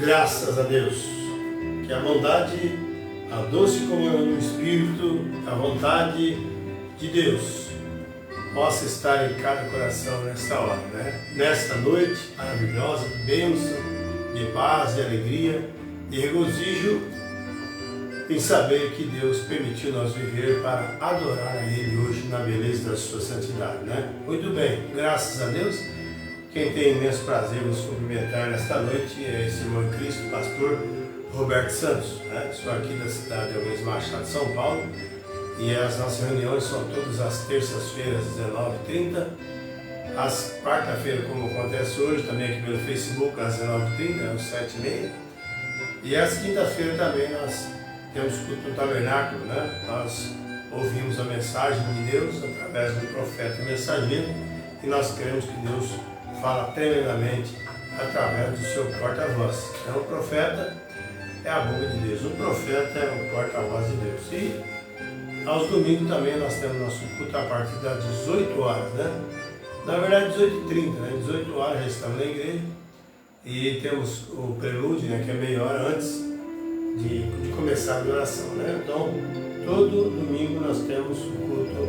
Graças a Deus, que a bondade, a doce comunhão do Espírito, a vontade de Deus possa estar em cada coração nesta hora, né? Nesta noite maravilhosa, de bênção, de paz, de alegria, de regozijo em saber que Deus permitiu nós viver para adorar a Ele hoje na beleza da sua santidade, né? Muito bem, graças a Deus. Quem tem imenso prazer em nos cumprimentar nesta noite é esse irmão em Cristo, pastor Roberto Santos, né? Sou aqui da cidade de Alves Machado, São Paulo, E as nossas reuniões são todas as terças-feiras, às 19h30. Às quarta-feira, como acontece hoje, também aqui pelo Facebook, às 19h30, às 7h30. E às quinta-feira também nós temos culto no tabernáculo, né? Nós ouvimos a mensagem de Deus através do profeta e mensageiro, e nós cremos que Deus fala tremendamente através do seu porta-voz. Então o profeta é a boca de Deus, o profeta é o porta-voz de Deus. E aos domingos também nós temos nosso culto a partir das 18 horas, né? Na verdade 18h30, né? 18 horas já estamos na igreja e temos o prelúdio, né? Que é meia hora antes de começar a adoração, né? Então todo domingo nós temos o culto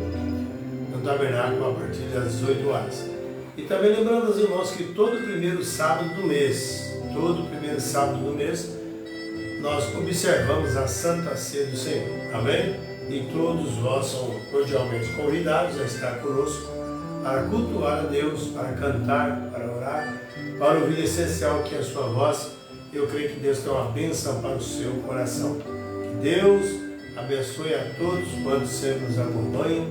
no tabernáculo a partir das 18 horas. E também lembrando aos irmãos que todo primeiro sábado do mês, nós observamos a Santa Ceia do Senhor, amém? E todos vós são cordialmente convidados a estar conosco para cultuar a Deus, para cantar, para orar, para ouvir o essencial que é a sua voz. Eu creio que Deus tem uma bênção para o seu coração. Que Deus abençoe a todos quantos sempre nos acompanham,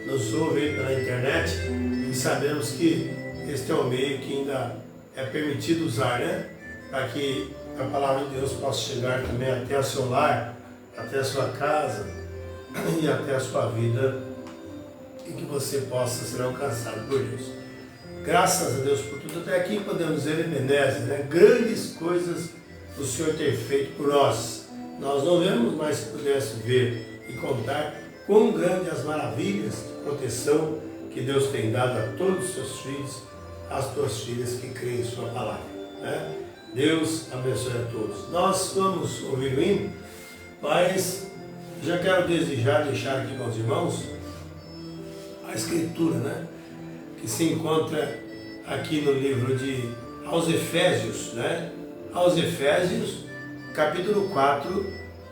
nos ouvem pela internet, e sabemos que este é o meio que ainda é permitido usar, né? Para que a palavra de Deus possa chegar também até o seu lar, até a sua casa e até a sua vida, e que você possa ser alcançado por Deus. Graças a Deus por tudo. Até aqui podemos dizer, Ebenezer, né? Grandes coisas o Senhor ter feito por nós. Nós não vemos, mas se pudesse ver e contar quão grandes as maravilhas de proteção que Deus tem dado a todos os seus filhos, às tuas filhas que creem em sua palavra, né? Deus abençoe a todos. Nós vamos ouvir o hino, mas já quero deixar aqui com os irmãos a escritura, né? Que se encontra aqui no livro aos Efésios, né? Aos Efésios, capítulo 4,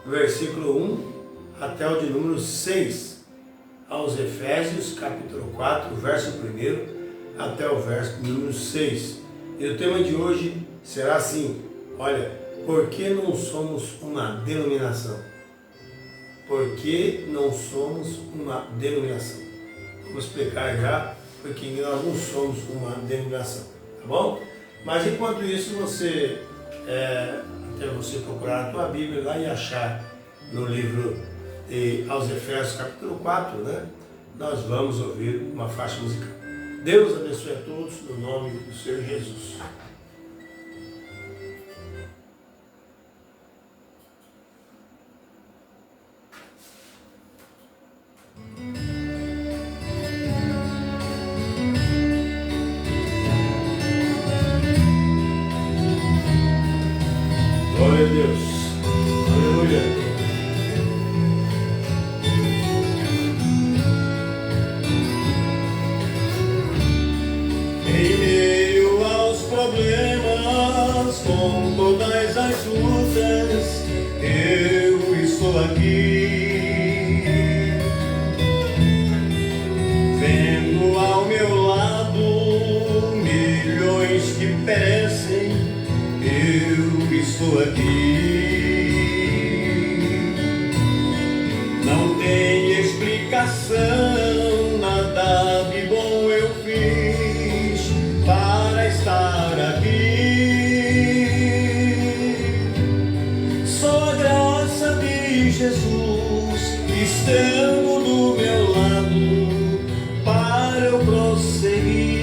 versículo 1 até o de número 6. Aos Efésios, capítulo 4, verso 1 até o verso número 6. E o tema de hoje será assim: olha, por que não somos uma denominação? Por que não somos uma denominação? Vamos explicar já porque nós não somos uma denominação, tá bom? Mas enquanto isso, até você procurar a tua Bíblia lá e achar no livro aos Efésios capítulo 4, né? Nós vamos ouvir uma faixa musical. Deus abençoe a todos no nome do Senhor Jesus. Glória a Deus. Aleluia. Em meio aos problemas, com todas as lutas, eu estou aqui. Vendo ao meu lado milhões que perecem, eu estou aqui. Não tem explicação, nada de bom eu fiz para estar aqui. Só a graça de Jesus estando do meu lado para eu prosseguir.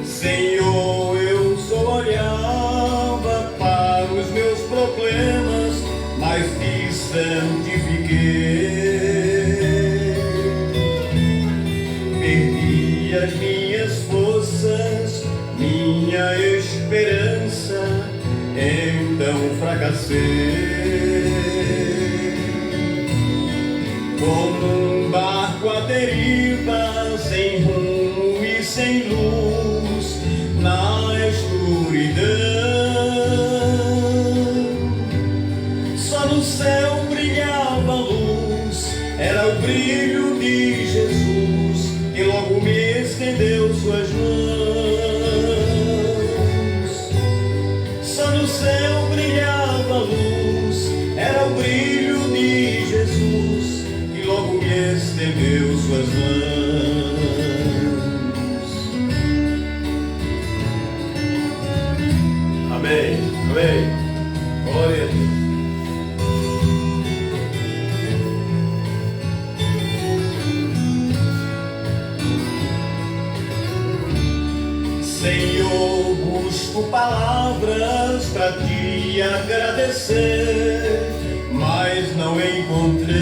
Senhor, eu só olhava para os meus problemas, mas te santifiquei. Perdi as minhas forças, minha esperança, então fracassei. Como um barco à deriva, sem rumo e sem luz, na escuridão. Só no céu brilhava a luz, era o brilho Amém. Amém. Glória a Deus. Senhor, busco palavras para te agradecer, mas não encontrei.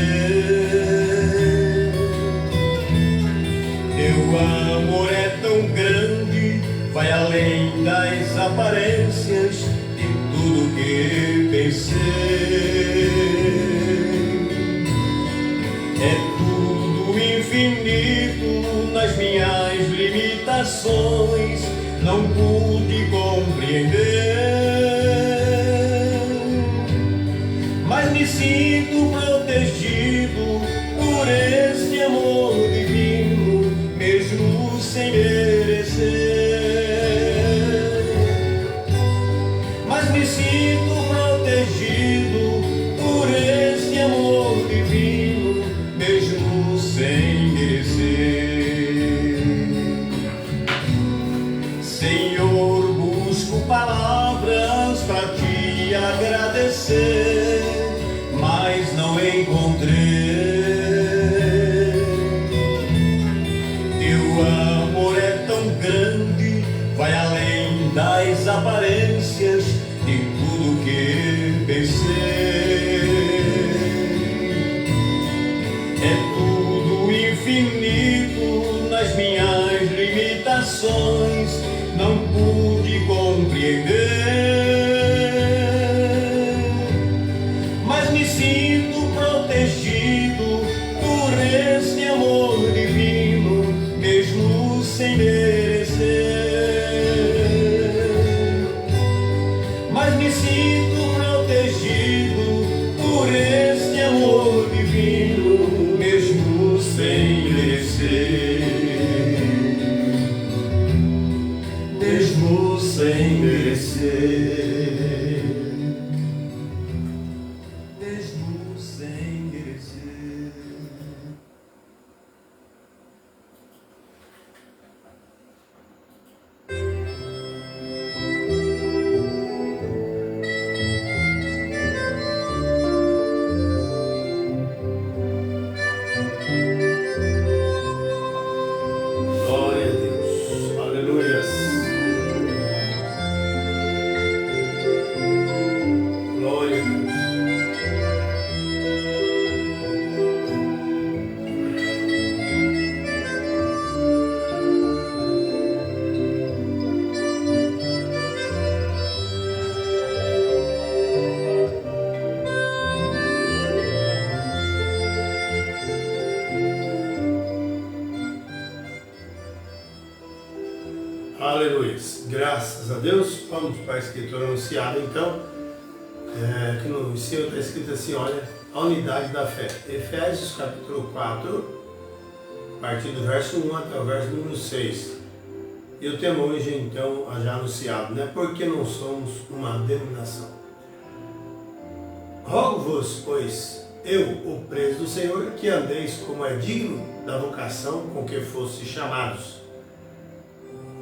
Teu amor é tão grande, vai além das aparências de tudo que pensei. É tudo infinito nas minhas limitações, não pude compreender, mas me sinto protegido por este amor divino, mesmo sem merecer. Mas me sinto protegido por este amor divino, mesmo sem merecer. Senhor, busco palavras para te agradecer, mas não encontrei. Teu amor é tão grande, vai além das aparências de tudo que pensei. É tudo infinito nas minhas limitações, não pude compreender, mas me sinto protegido por este amor divino, mesmo sem merecer. Mas me sinto protegido por este amor divino, mesmo sem merecer. Mesmo sem merecer, mesmo sem merecer. Glória a Deus. Aleluias. Glória a Deus. Aleluia. Graças a Deus. Vamos para a escritura anunciada então. Que no ensino está escrito assim, olha, a unidade da fé. Efésios capítulo 4, a partir do verso 1 até o verso número 6. E o tema hoje então, já anunciado, né? Porque não somos uma denominação. Rogo-vos, pois, eu, o preso do Senhor, que andeis como é digno da vocação com que fostes chamados,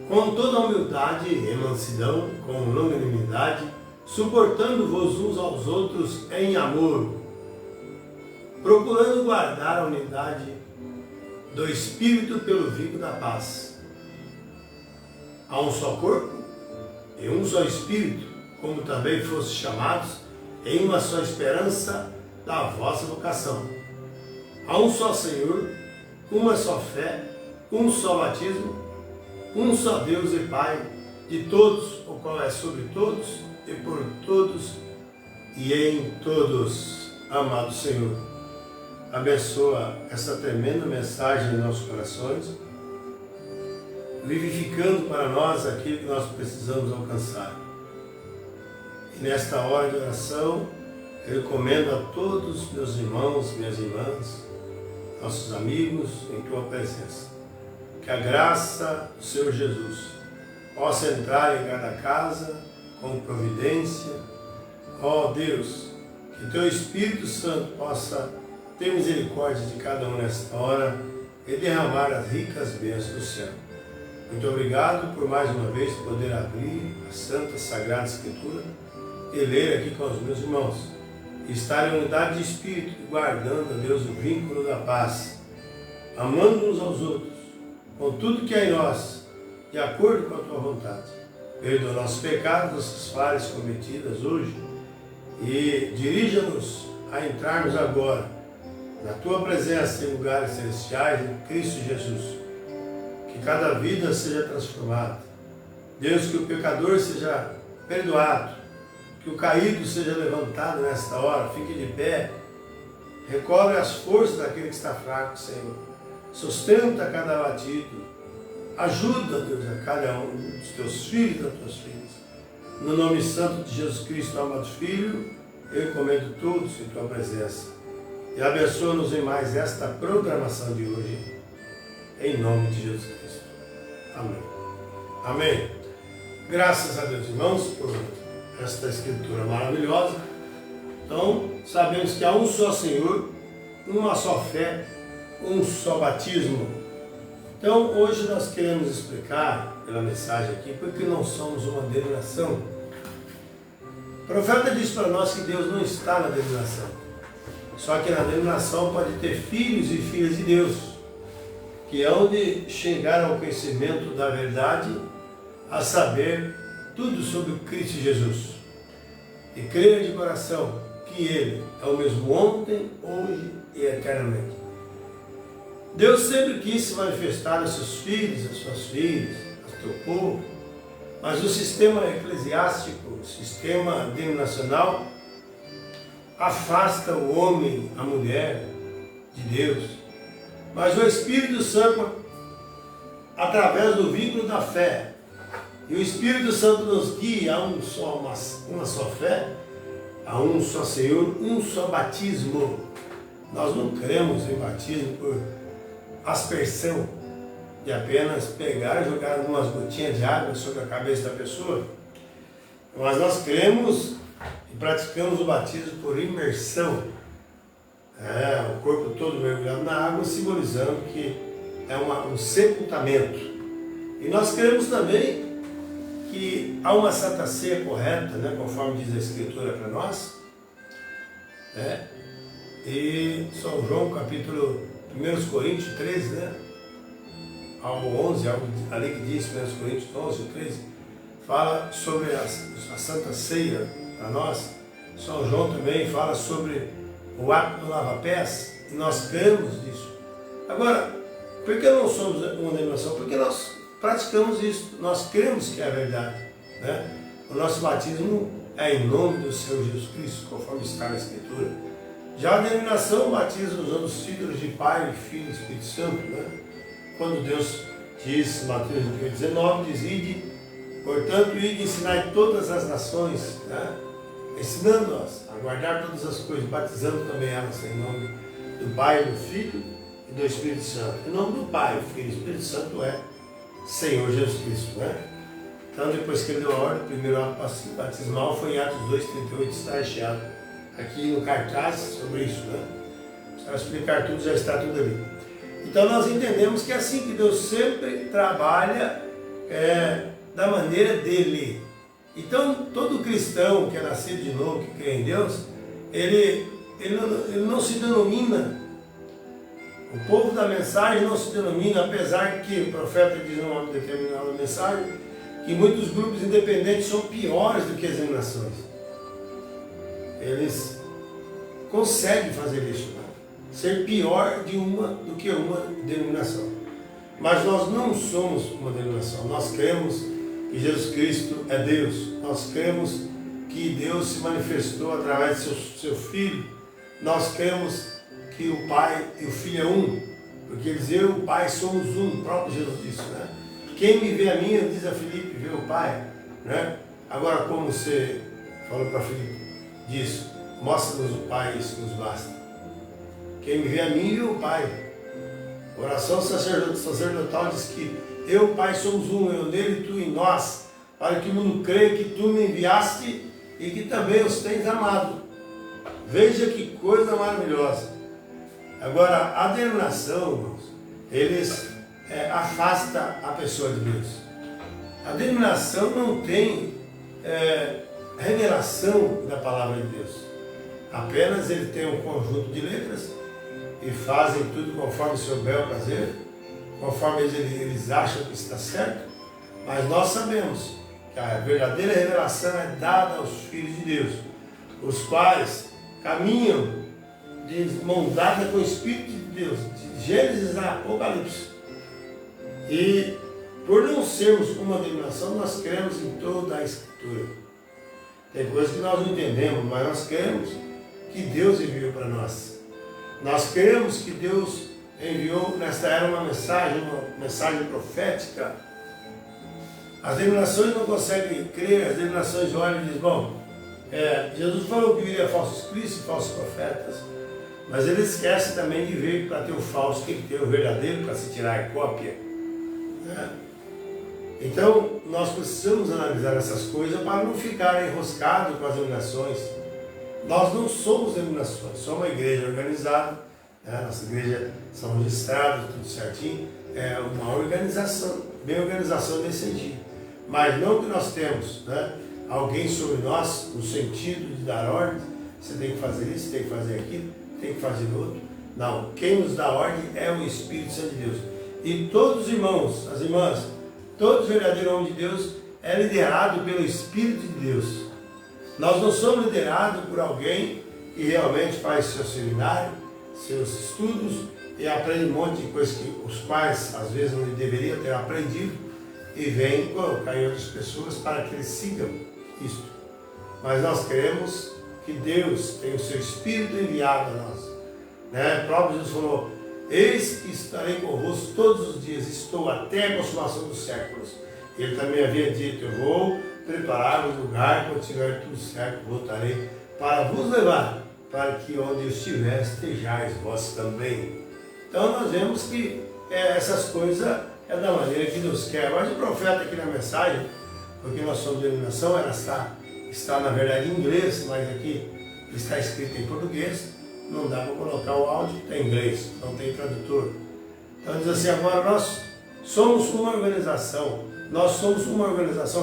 com toda a humildade e mansidão, com longanimidade, suportando-vos uns aos outros em amor, procurando guardar a unidade do Espírito pelo vínculo da paz. Há um só corpo e um só Espírito, como também fostes chamados em uma só esperança da vossa vocação. Há um só Senhor, uma só fé, um só batismo, um só Deus e Pai de todos, o qual é sobre todos e por todos e em todos. Amado Senhor, abençoa essa tremenda mensagem em nossos corações, vivificando para nós aquilo que nós precisamos alcançar. E nesta hora de oração, eu recomendo a todos meus irmãos, minhas irmãs, nossos amigos, em tua presença, que a graça do Senhor Jesus possa entrar em cada casa com providência. Ó Deus, que teu Espírito Santo possa ter misericórdia de cada um nesta hora e derramar as ricas bênçãos do céu. Muito obrigado por mais uma vez poder abrir a Santa Sagrada Escritura e ler aqui com os meus irmãos. E estar em unidade de espírito, guardando, Deus, o vínculo da paz, amando uns aos outros, com tudo que é em nós, de acordo com a tua vontade. Perdoa nossos pecados, nossas falhas cometidas hoje e dirija-nos a entrarmos agora na tua presença em lugares celestiais em Cristo Jesus. Que cada vida seja transformada. Deus, que o pecador seja perdoado, que o caído seja levantado nesta hora, fique de pé, recobre as forças daquele que está fraco, Senhor. Sustenta cada abatido. Ajuda, Deus, a cada um dos teus filhos e das tuas filhas. No nome santo de Jesus Cristo, amado Filho, eu encomendo todos em tua presença. E abençoa-nos em mais esta programação de hoje. Em nome de Jesus Cristo. Amém. Amém. Graças a Deus, irmãos, por esta escritura maravilhosa. Então, sabemos que há um só Senhor, uma só fé, um só batismo. Então, hoje nós queremos explicar, pela mensagem aqui, porque não somos uma denominação. O profeta diz para nós que Deus não está na denominação. Só que na denominação pode ter filhos e filhas de Deus, que hão de chegar ao conhecimento da verdade, a saber tudo sobre Cristo Jesus. E crer de coração que Ele é o mesmo ontem, hoje e eternamente. Deus sempre quis se manifestar aos seus filhos, às suas filhas, ao teu povo, mas o sistema eclesiástico, o sistema denominacional, afasta o homem, a mulher, de Deus. Mas o Espírito Santo, através do vínculo da fé, e o Espírito Santo nos guia a uma só fé, a um só Senhor, um só batismo. Nós não cremos em batismo por aspersão, de apenas pegar e jogar algumas gotinhas de água sobre a cabeça da pessoa, mas nós cremos e praticamos o batismo por imersão, o corpo todo mergulhado na água, simbolizando que é um sepultamento. E nós cremos também que há uma Santa Ceia correta, conforme diz a Escritura para nós, e São João, capítulo 1 Coríntios 13, ao 11, ali que diz 1 Coríntios 11, 13, fala sobre a Santa Ceia para nós. São João também fala sobre o ato do lava-pés, e nós cremos nisso. Agora, por que não somos uma denominação? Porque nós praticamos isso, nós cremos que é a verdade. O nosso batismo é em nome do Senhor Jesus Cristo, conforme está na Escritura. Já a denominação batiza usando os títulos de Pai, Filho e Espírito Santo. Quando Deus diz, Mateus 19, diz: ide, portanto, ide e ensinai todas as nações, ensinando-as a guardar todas as coisas, batizando também elas em nome do Pai, do Filho e do Espírito Santo. Em nome do Pai, do Filho e do Espírito Santo é Senhor Jesus Cristo. Então, depois que ele deu a ordem, o primeiro ato batismal foi em Atos 2,38, está recheado aqui no cartaz sobre isso, Para explicar tudo, já está tudo ali. Então nós entendemos que é assim que Deus sempre trabalha da maneira dele. Então todo cristão que é nascido de novo, que crê em Deus, ele não se denomina, o povo da mensagem não se denomina, apesar que o profeta diz numa determinada mensagem que muitos grupos independentes são piores do que as denominações. Eles conseguem fazer isso, ser pior do que uma denominação. Mas nós não somos uma denominação. Nós cremos que Jesus Cristo é Deus. Nós cremos que Deus se manifestou através de seu Filho. Nós cremos que o Pai e o Filho é um, porque eles, eu e o Pai somos um. O próprio Jesus disse, Quem me vê a mim, diz a Filipe, vê o Pai. Agora, como você falou para Filipe, diz: mostra-nos o Pai, isso nos basta. Quem me vê a mim, vê o Pai. A oração sacerdotal diz que eu e o Pai somos um, eu nele e tu em nós, para que o mundo creia que tu me enviaste e que também os tens amado. Veja que coisa maravilhosa. Agora, a denominação, irmãos, eles afasta a pessoa de Deus. A denominação não tem revelação da palavra de Deus. Apenas ele tem um conjunto de letras e fazem tudo conforme seu bel prazer, conforme eles acham que está certo, mas nós sabemos que a verdadeira revelação é dada aos filhos de Deus, os quais caminham de mão dada com o Espírito de Deus, de Gênesis a Apocalipse. E por não sermos uma denominação, nós cremos em toda a Escritura. Tem coisas que nós não entendemos, mas nós cremos que Deus enviou para nós. Nós cremos que Deus enviou nesta era uma mensagem profética. As denominações não conseguem crer, as denominações olham e dizem, bom, Jesus falou que viria falsos cristos e falsos profetas, mas ele esquece também de ver que para ter o falso tem que ter o verdadeiro para se tirar a cópia. Então, nós precisamos analisar essas coisas para não ficar enroscado com as denominações. Nós não somos denominações, somos uma igreja organizada, nossa igreja são registrados, tudo certinho, é uma organização, bem organização nesse sentido. Mas não que nós temos alguém sobre nós, no sentido de dar ordem, você tem que fazer isso, tem que fazer aquilo, tem que fazer outro. Não, quem nos dá ordem é o Espírito Santo de Deus. E todos os irmãos, as irmãs, todo verdadeiro homem de Deus é liderado pelo Espírito de Deus. Nós não somos liderados por alguém que realmente faz seu seminário, seus estudos e aprende um monte de coisas que os pais às vezes não deveriam ter aprendido e vem colocar em outras pessoas para que eles sigam isto. Mas nós queremos que Deus tem o seu Espírito enviado a nós. O próprio Jesus falou, eis que estarei convosco todos os dias, estou até a consumação dos séculos. Ele também havia dito, eu vou preparar um lugar, quando tiver tudo certo, voltarei para vos levar, para que onde eu estiver, estejais vós também. Então nós vemos que essas coisas é da maneira que Deus quer. Mas o profeta aqui na mensagem, porque nós somos de denominação, ela está na verdade em inglês, mas aqui está escrito em português. Não dá para colocar o áudio, está em inglês, não tem tradutor. Então diz assim, agora nós somos uma organização,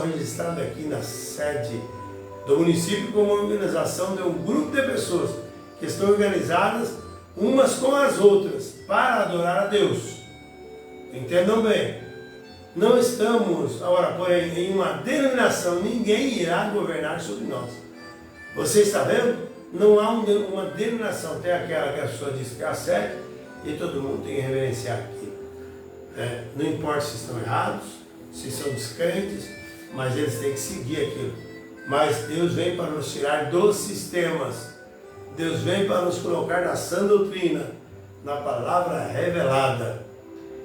registrada aqui na sede do município como uma organização de um grupo de pessoas que estão organizadas umas com as outras para adorar a Deus. Entendam bem, não estamos, agora, porém, em uma denominação, ninguém irá governar sobre nós. Você está vendo? Não há uma denominação, tem aquela que a pessoa diz que é a sede e todo mundo tem que reverenciar aquilo. Não importa se estão errados, se são descrentes, mas eles têm que seguir aquilo. Mas Deus vem para nos tirar dos sistemas, Deus vem para nos colocar na sã doutrina, na palavra revelada.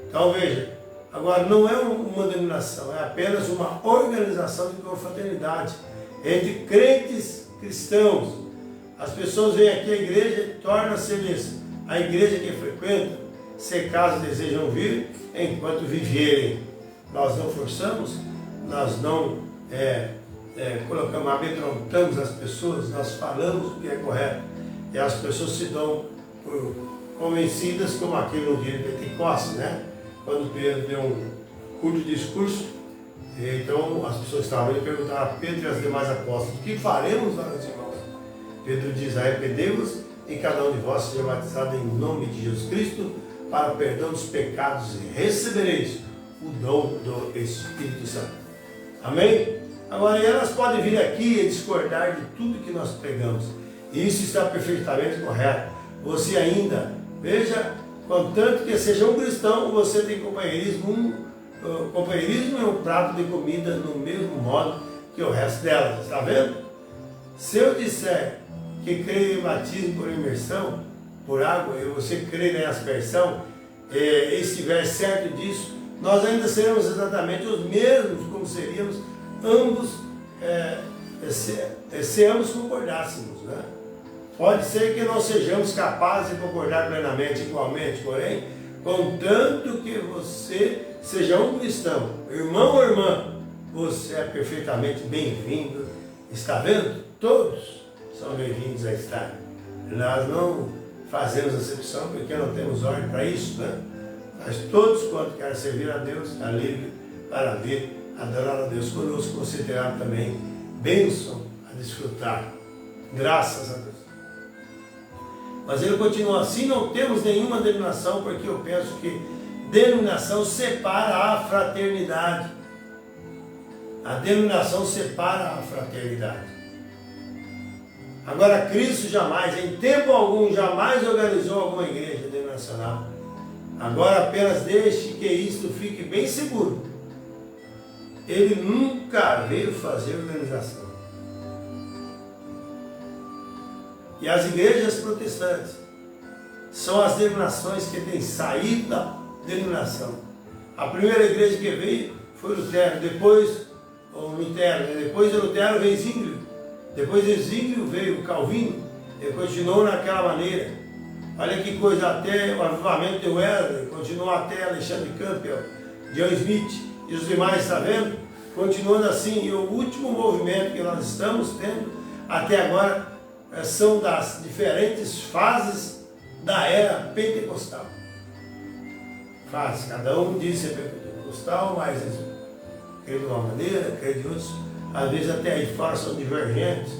Então veja, agora não é uma denominação, é apenas uma organização de confraternidade entre crentes cristãos. As pessoas vêm aqui à igreja e tornam-se a igreja que frequentam, se caso desejam vir, enquanto viverem. Nós não forçamos, nós não colocamos, amedrontamos as pessoas, nós falamos o que é correto. E as pessoas se dão por convencidas, como aquele no dia de Pentecostes, quando Pedro deu um curto discurso, então as pessoas estavam ali e perguntaram a Pedro e as demais apóstolos, o que faremos, meus irmãos? Pedro diz, arrependei-vos e cada um de vós seja batizado em nome de Jesus Cristo para o perdão dos pecados e recebereis o dom do Espírito Santo. Amém? Agora, elas podem vir aqui e discordar de tudo que nós pregamos. E isso está perfeitamente correto. Você ainda, veja, contanto que seja um cristão, você tem companheirismo. Companheirismo é um prato de comida no mesmo modo que o resto delas. Está vendo? Se eu disser que creio em batismo por imersão, por água, e você crê na aspersão, e estiver certo disso, nós ainda seremos exatamente os mesmos como seríamos ambos, se ambos concordássemos. Pode ser que não sejamos capazes de concordar plenamente, igualmente, porém, contanto que você seja um cristão, irmão ou irmã, você é perfeitamente bem-vindo. Está vendo? Todos são bem-vindos a estar. Nós não fazemos acepção porque não temos ordem para isso, Mas todos quantos querem servir a Deus, está livre para vir adorar a Deus conosco, você terá também bênção a desfrutar. Graças a Deus. Mas ele continua assim, não temos nenhuma denominação, porque eu penso que denominação separa a fraternidade. A denominação separa a fraternidade. Agora, Cristo jamais, em tempo algum, jamais organizou alguma igreja denominacional. Agora apenas deixe que isto fique bem seguro. Ele nunca veio fazer organização. E as igrejas protestantes são as denominações que têm saído da denominação. A primeira igreja que veio foi Lutero, depois de Lutero veio Zwinglio, depois de Zwinglio veio Calvino, ele continuou naquela maneira. Olha que coisa, até o avivamento de Wesley, continuou até Alexandre Campbell, John Smith e os demais, está vendo? Continuando assim, e o último movimento que nós estamos tendo até agora são das diferentes fases da era pentecostal. Cada um diz ser pentecostal, mas crê de uma maneira, crê de outros, às vezes até aí fora são divergentes.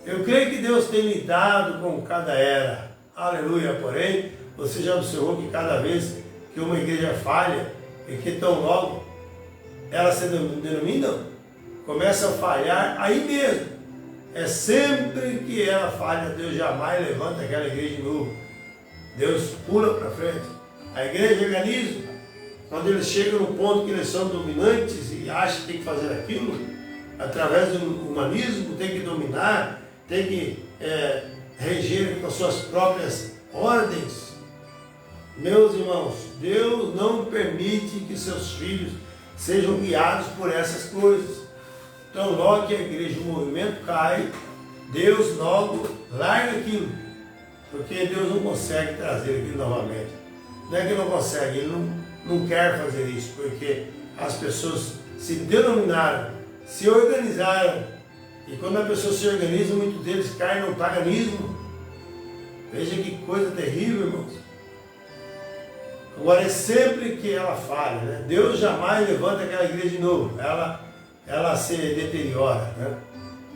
Eu creio que Deus tem lidado com cada era. Aleluia, porém, você já observou que cada vez que uma igreja falha, e que tão logo ela se denomina, começa a falhar aí mesmo. É sempre que ela falha, Deus jamais levanta aquela igreja de novo. Deus pula para frente. A igreja organiza, quando eles chegam no ponto que eles são dominantes e acham que tem que fazer aquilo, através do humanismo, tem que dominar, tem que reger com suas próprias ordens. Meus irmãos, Deus não permite que seus filhos sejam guiados por essas coisas. Então, logo que a igreja, o movimento cai, Deus logo larga aquilo, porque Deus não consegue trazer aquilo novamente. Não é que não consegue, Ele não quer fazer isso, porque as pessoas se denominaram, se organizaram, e quando a pessoa se organiza, muitos deles caem no paganismo. Veja que coisa terrível, irmãos. Agora, é sempre que ela falha, né? Deus jamais levanta aquela igreja de novo, ela se deteriora, né?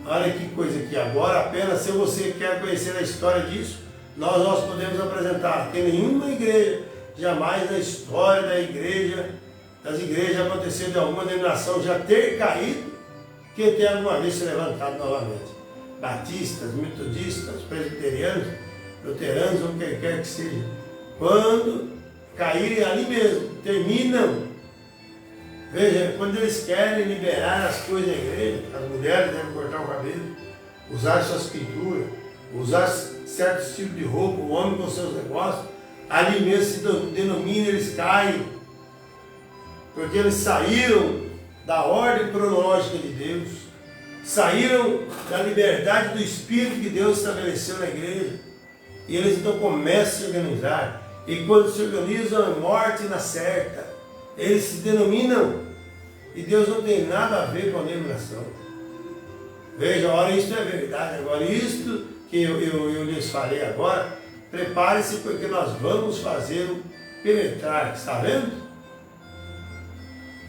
Olha que coisa aqui. Agora, apenas se você quer conhecer a história disso, nós podemos apresentar que nenhuma igreja, jamais na história das igrejas aconteceu de alguma denominação já ter caído, que tenha alguma vez se levantado novamente. Batistas, metodistas, presbiterianos, luteranos, ou quem quer que seja, quando caírem ali mesmo, terminam. Veja, quando eles querem liberar as coisas da igreja, as mulheres devem cortar o cabelo, usar suas pinturas, usar certos tipos de roupa, o homem com seus negócios, ali mesmo se denomina, eles caem, porque eles saíram da ordem cronológica de Deus, saíram da liberdade do Espírito que Deus estabeleceu na igreja, e eles então começam a se organizar, e quando se organizam, a morte na certa, eles se denominam, e Deus não tem nada a ver com a denominação. Veja, olha, isso é verdade. Agora, isto que eu lhes falei agora, prepare-se, porque nós vamos fazer o penetrar, está vendo?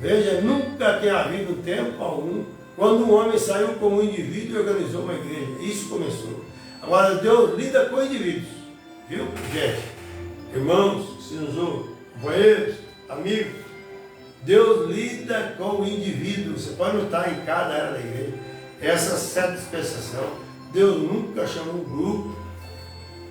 Veja, nunca tem havido tempo algum quando um homem saiu como indivíduo e organizou uma igreja. Isso começou. Agora, Deus lida com indivíduos, viu, gente? Irmãos, que se nos ouvem, companheiros, amigos, Deus lida com o indivíduo. Você pode notar em cada era da igreja essa certa dispensação. Deus nunca chamou um grupo,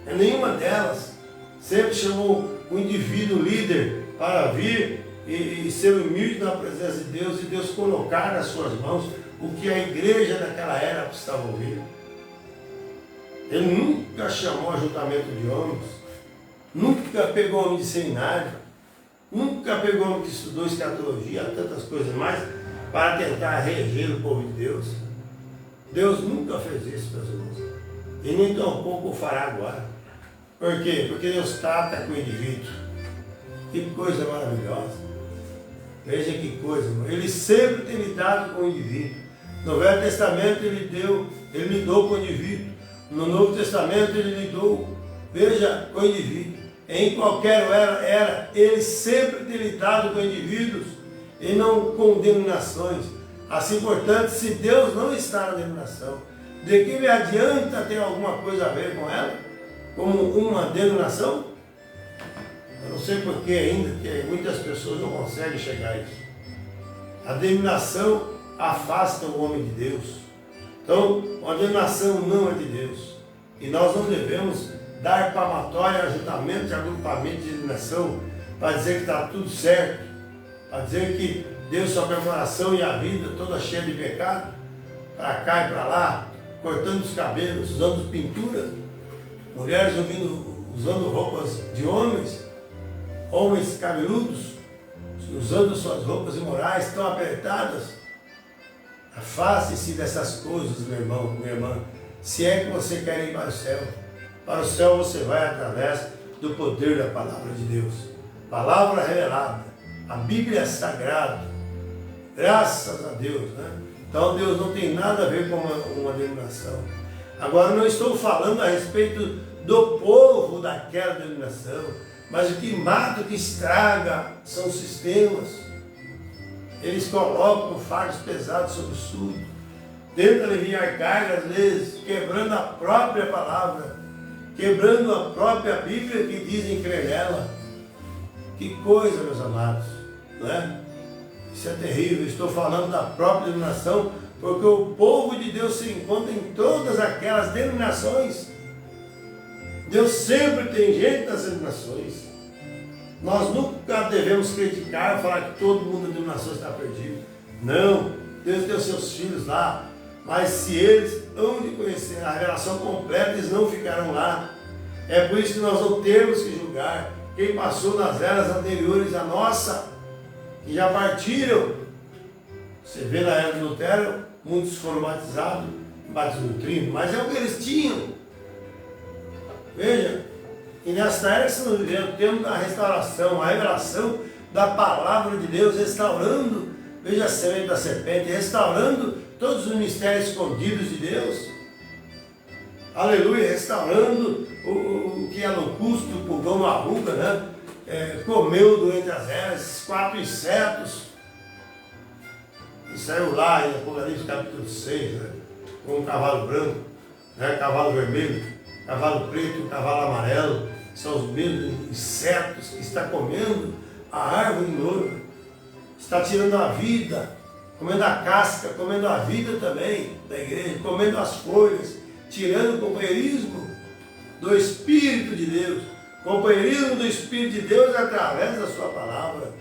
em nenhuma delas. Sempre chamou o indivíduo líder para vir e ser humilde na presença de Deus, e Deus colocar nas suas mãos o que a igreja daquela era precisava ouvir. Ele nunca chamou ajuntamento de homens, nunca pegou homem de seminário, nunca pegou homem que estudou escatologia, tantas coisas mais, para tentar reger o povo de Deus. Deus nunca fez isso, meus irmãos, e nem tampouco o fará agora. Por quê? Porque Deus trata com o indivíduo. Que coisa maravilhosa. Veja que coisa, irmão. Ele sempre tem lidado com o indivíduo. No Velho Testamento ele lidou com o indivíduo. No Novo Testamento ele lidou, veja, com o indivíduo. em qualquer era, ele sempre tem lidado com indivíduos e não com denominações. Assim, portanto, se Deus não está na denominação, de que me adianta ter alguma coisa a ver com ela? Como uma denominação? Eu não sei por que ainda, que muitas pessoas não conseguem chegar a isso. A denominação afasta o homem de Deus. Então, uma denominação não é de Deus. E nós não devemos dar palmatória, ajuntamento e agrupamento de denominação para dizer que está tudo certo, para dizer que Deus só tem o coração e a vida toda cheia de pecado, para cá e para lá, cortando os cabelos, usando pintura, mulheres usando roupas de homens, homens cabeludos, usando suas roupas imorais tão apertadas. Afaste-se dessas coisas, meu irmão, minha irmã, se é que você quer ir para o céu. Para o céu você vai através do poder da palavra de Deus. Palavra revelada. A Bíblia é sagrada. Graças a Deus, né? Então Deus não tem nada a ver com uma denominação. Agora, não estou falando a respeito do povo daquela denominação, mas o que mata, o que estraga são os sistemas. Eles colocam fardos pesados sobre o surdo, tentam aliviar cargas, às vezes, quebrando a própria palavra, quebrando a própria Bíblia que dizem crer nela. Que coisa, meus amados, não é? Isso é terrível. Estou falando da própria denominação, porque o povo de Deus se encontra em todas aquelas denominações. Deus sempre tem gente nas denominações. Nós nunca devemos criticar, falar que todo mundo da denominação está perdido. Não, Deus deu seus filhos lá, mas se eles hão de conhecer a revelação completa, eles não ficarão lá. É por isso que nós não temos que julgar quem passou nas eras anteriores à nossa, que já partiram. Você vê na era do Lutero, muitos foram batizados, batismo trino, mas é o que eles tinham. Veja, e nessa era que estamos vivendo, temos a restauração, a revelação da palavra de Deus, restaurando, veja a semente da serpente, restaurando todos os mistérios escondidos de Deus. Aleluia, restaurando o que a locusta, o pulgão, a ruga, né? Comeu durante as eras, 4 insetos, e saiu lá em Apocalipse capítulo 6, né? Com um cavalo branco, né? Cavalo vermelho, cavalo preto e cavalo amarelo, são os mesmos insetos que está comendo a árvore noiva, está tirando a vida, comendo a casca, comendo a vida também da igreja, comendo as folhas, tirando o companheirismo do Espírito de Deus. Companheirismo do Espírito de Deus é através da sua palavra.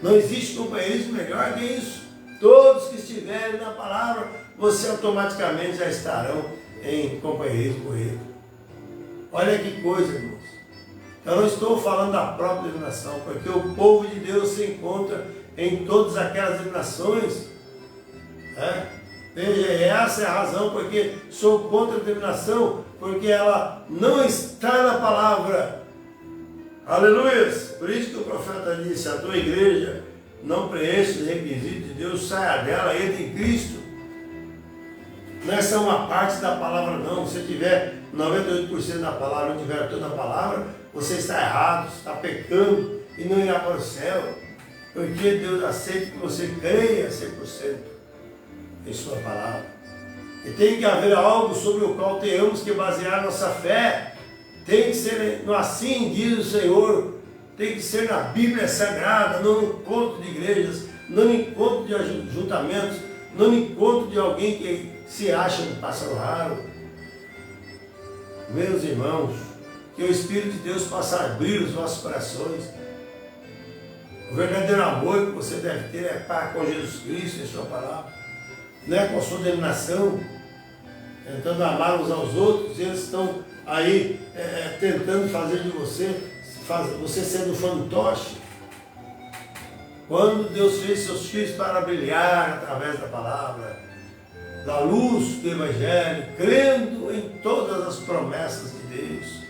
Não existe companheirismo melhor que isso. Todos que estiverem na palavra, você automaticamente já estarão em companheirismo com ele. Olha que coisa, irmãos. Eu não estou falando da própria denominação, porque o povo de Deus se encontra em todas aquelas denominações. Veja, essa é a razão porque sou contra a denominação, porque ela não está na palavra. Aleluia! Por isso que o profeta disse: a tua igreja não preenche os requisitos de Deus, saia dela, entre em Cristo. Não é só uma parte da palavra, não. Se tiver 98% da palavra, não tiver toda a palavra, você está errado, está pecando e não irá para o céu. Porque Deus aceita que você creia 100% em sua palavra. E tem que haver algo sobre o qual tenhamos que basear nossa fé. Tem que ser assim, diz o Senhor. Tem que ser na Bíblia Sagrada, não no encontro de igrejas, não no encontro de ajuntamentos, não no encontro de alguém que se acha um pássaro raro. Meus irmãos, que o Espírito de Deus possa abrir os vossos corações. O verdadeiro amor que você deve ter é para com Jesus Cristo e sua palavra. Não é com a sua denominação, tentando amar uns aos outros. Eles estão aí tentando fazer de você sendo fantoche. Quando Deus fez seus filhos para brilhar através da palavra, da luz do Evangelho, crendo em todas as promessas de Deus.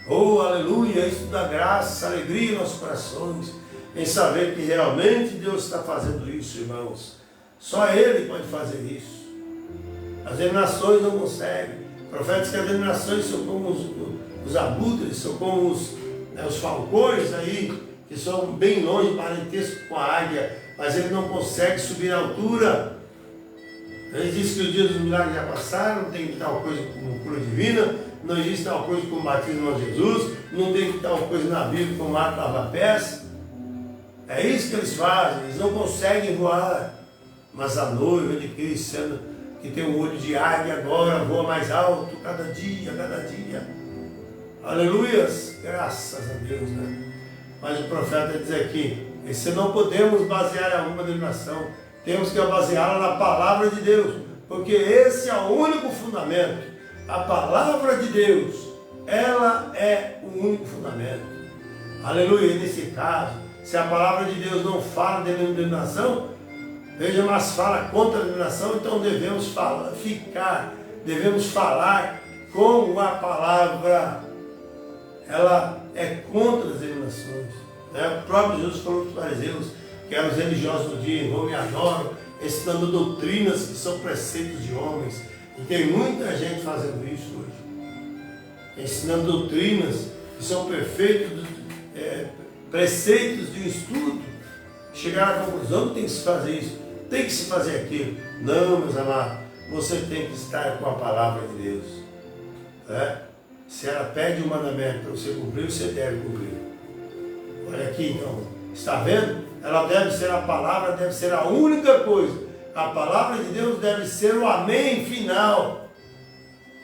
Oh, aleluia! Isso dá graça, alegria em nossos corações, em saber que realmente Deus está fazendo isso, irmãos. Só Ele pode fazer isso. As denominações não conseguem. Profetas que as denominações são como os abutres, são como Os falcões aí, que são bem longe, parentesco com a águia, mas ele não consegue subir à altura. Ele diz que os dias dos milagres já passaram, não tem tal coisa como cura divina, não existe tal coisa como batismo de Jesus, não tem tal coisa na Bíblia como ato lavar pés. É isso que eles fazem, eles não conseguem voar. Mas a noiva de Cristo, sendo que tem um olho de águia agora, voa mais alto, cada dia, cada dia. Aleluias, graças a Deus, né? Mas o profeta diz aqui, se não podemos basear em alguma denominação, temos que baseá-la na palavra de Deus, porque esse é o único fundamento. A palavra de Deus, ela é o único fundamento. Aleluia, nesse caso, se a palavra de Deus não fala de denominação, veja, mas fala contra a denominação, então devemos falar com a palavra. Ela é contra as denominações. Né? O próprio Jesus falou para os fariseus, que eram os religiosos do dia, vão me adoram, ensinando doutrinas que são preceitos de homens. E tem muita gente fazendo isso hoje. Ensinando doutrinas que são preceitos de um estudo. Chegaram à conclusão que tem que se fazer isso, tem que se fazer aquilo. Não, meus amados, você tem que estar com a palavra de Deus. Né? Se ela pede um mandamento para você cumprir, você deve cumprir. Olha aqui então, está vendo? Ela deve ser a palavra, deve ser a única coisa. A palavra de Deus deve ser o amém final.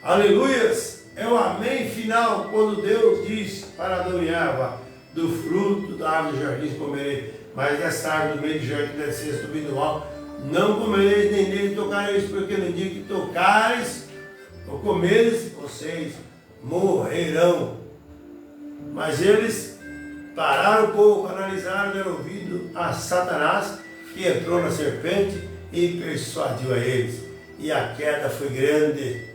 Aleluias! É o amém final quando Deus diz para Adão e Eva, do fruto da árvore do jardim comerei, mas dessa árvore do meio do jardim deve ser subindo do alto, não comereis nem nele tocareis, porque no dia que tocares ou comeres, vocês morrerão. Mas eles pararam um pouco, analisaram, deram ouvido a Satanás, que entrou na serpente e persuadiu a eles. E a queda foi grande.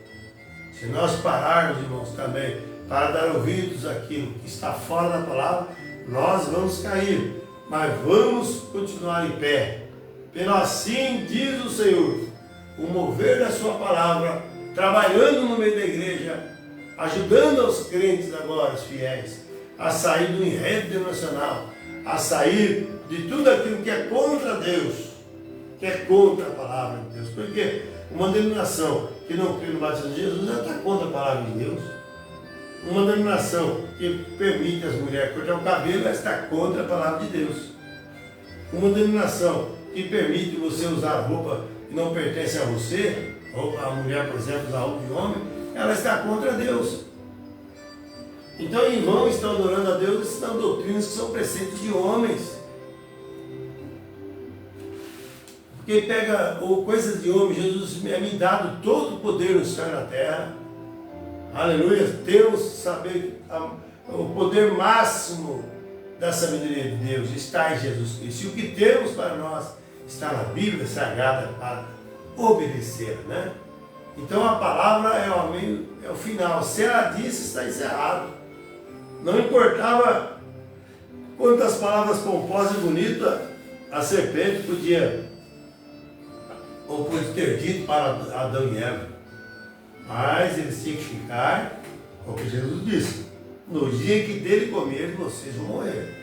Se nós pararmos, irmãos, também, para dar ouvidos àquilo que está fora da palavra, nós vamos cair. Mas vamos continuar em pé. Pelo assim diz o Senhor, o mover da sua palavra, trabalhando no meio da igreja, ajudando os crentes agora, os fiéis, a sair do enredo denominacional, a sair de tudo aquilo que é contra Deus, que é contra a palavra de Deus. Porque uma denominação que não crê no batismo de Jesus, ela está contra a palavra de Deus. Uma denominação que permite as mulheres cortar o cabelo, ela está contra a palavra de Deus. Uma denominação que permite você usar roupa que não pertence a você, ou a mulher, por exemplo, usar roupa de homem, ela está contra Deus. Então, em vão estão adorando a Deus, estão doutrinas que são preceitos de homens. Porque pega coisas de homem, Jesus me dado todo o poder no céu e na terra. Aleluia. Temos que saber o poder máximo da sabedoria de Deus está em Jesus Cristo. E o que temos para nós está na Bíblia Sagrada para obedecer, né? Então a palavra é o final. Se ela disse, está encerrado. Não importava quantas palavras pomposas e bonitas a serpente podia ter dito para Adão e Eva. Mas eles tinham que ficar, como Jesus disse, no dia que dele comerem, vocês vão morrer.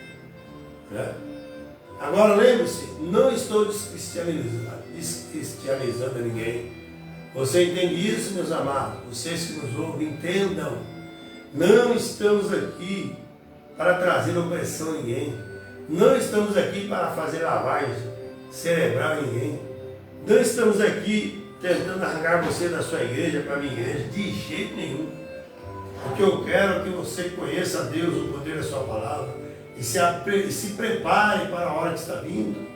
Né? Agora lembre-se, não estou descristianizando ninguém. Você entende isso, meus amados? Vocês que nos ouvem, entendam. Não estamos aqui para trazer opressão a ninguém. Não estamos aqui para fazer lavagem cerebral a ninguém. Não estamos aqui tentando arrancar você da sua igreja para a minha igreja, de jeito nenhum. O que eu quero é que você conheça a Deus, o poder da sua palavra, e se prepare para a hora que está vindo.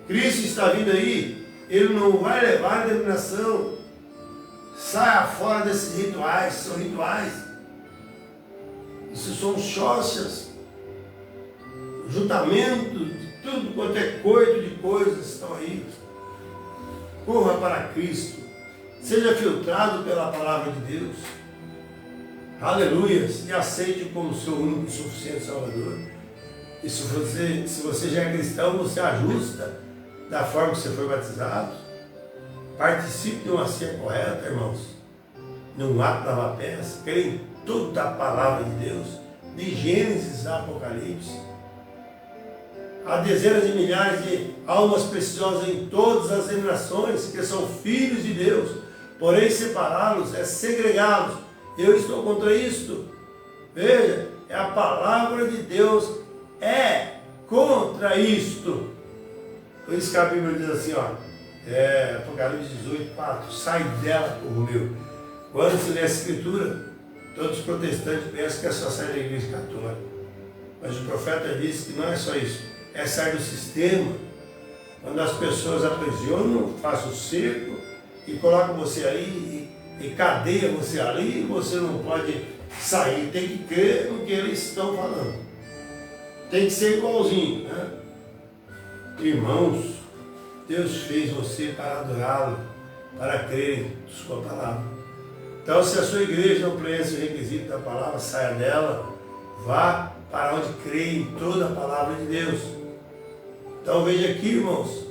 Cristo está vindo aí, Ele não vai levar a denominação. Saia fora desses rituais, são rituais. Isso são xoxas, juntamento de tudo quanto é coito de coisas estão aí. Corra para Cristo, seja filtrado pela palavra de Deus, aleluias, e aceite como seu único e suficiente Salvador. E se você já é cristão, você ajusta da forma que você foi batizado. Participe de uma ceia correta, irmãos, num ato de lavar pés, creia em toda a palavra de Deus, de Gênesis a Apocalipse. Há dezenas de milhares de almas preciosas em todas as denominações que são filhos de Deus, porém separá-los é segregá-los. Eu estou contra isto. Veja, é a palavra de Deus é contra isto. Por isso que a Bíblia diz assim, ó, Apocalipse 18, 4, sai dela, povo meu. Quando se lê a Escritura, todos os protestantes pensam que é só sair da igreja católica. Mas o profeta disse que não é só isso, é sair do sistema. Quando as pessoas aprisionam, fazem o cerco e colocam você aí e cadeia você ali, e você não pode sair, tem que crer no que eles estão falando. Tem que ser igualzinho, né? Irmãos, Deus fez você para adorá-lo, para crer em sua palavra. Então, se a sua igreja não preenche o requisito da palavra, saia dela, vá para onde crê em toda a palavra de Deus. Então, veja aqui, irmãos,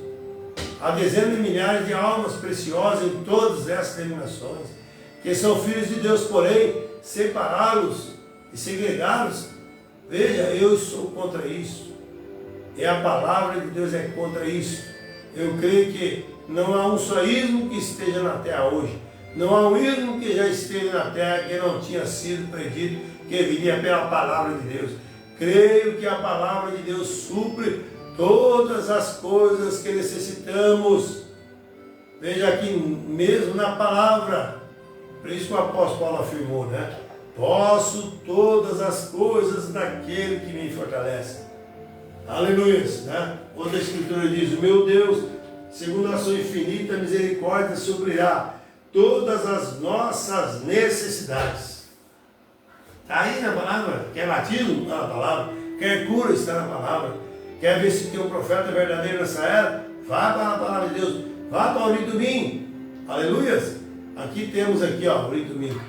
há dezenas de milhares de almas preciosas em todas essas denominações, que são filhos de Deus, porém, separá-los e segregá-los. Veja, eu sou contra isso. E a palavra de Deus é contra isso. Eu creio que não há um só ismo que esteja na terra hoje. Não há um ismo que já esteja na terra que não tinha sido predito, que viria pela palavra de Deus. Creio que a palavra de Deus supre todas as coisas que necessitamos. Veja aqui mesmo na palavra. Por isso que o apóstolo Paulo afirmou, né? Posso todas as coisas naquele que me fortalece. Aleluia, né? Outra escritura diz, o meu Deus, segundo a sua infinita misericórdia, suprirá todas as nossas necessidades. Está aí na palavra. Quer batismo? Está na palavra. Quer cura? Está na palavra. Quer ver se tem um profeta verdadeiro nessa era? Vá para a palavra de Deus. Vá para o Rio do Minho. Aleluia. Aqui temos aqui, ó, o Rio do Minho,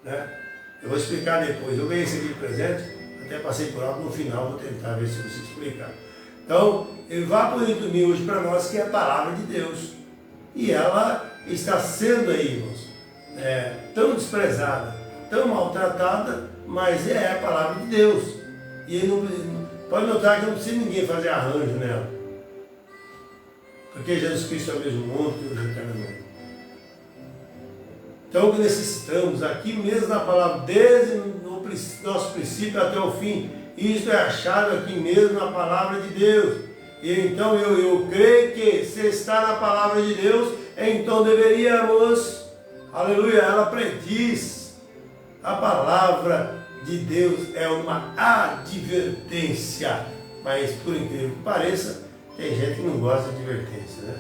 né? Eu vou explicar depois. Eu ganhei esse aqui de presente, até passei por algo no final, vou tentar ver se você explicar. Então, ele vá para o Rio do Minho hoje para nós, que é a palavra de Deus. E ela está sendo aí, irmãos, tão desprezada, tão maltratada, mas é a palavra de Deus. E ele não, pode notar que não precisa ninguém fazer arranjo nela. Porque Jesus Cristo é o mesmo mundo que hoje eternamente. Então, o que necessitamos aqui mesmo na palavra, desde o nosso princípio até o fim, isto é achado aqui mesmo na palavra de Deus. E então eu creio que se está na palavra de Deus, então deveríamos, aleluia, ela prediz. A palavra de Deus é uma advertência, mas por incrível que pareça, tem gente que não gosta de advertência, né?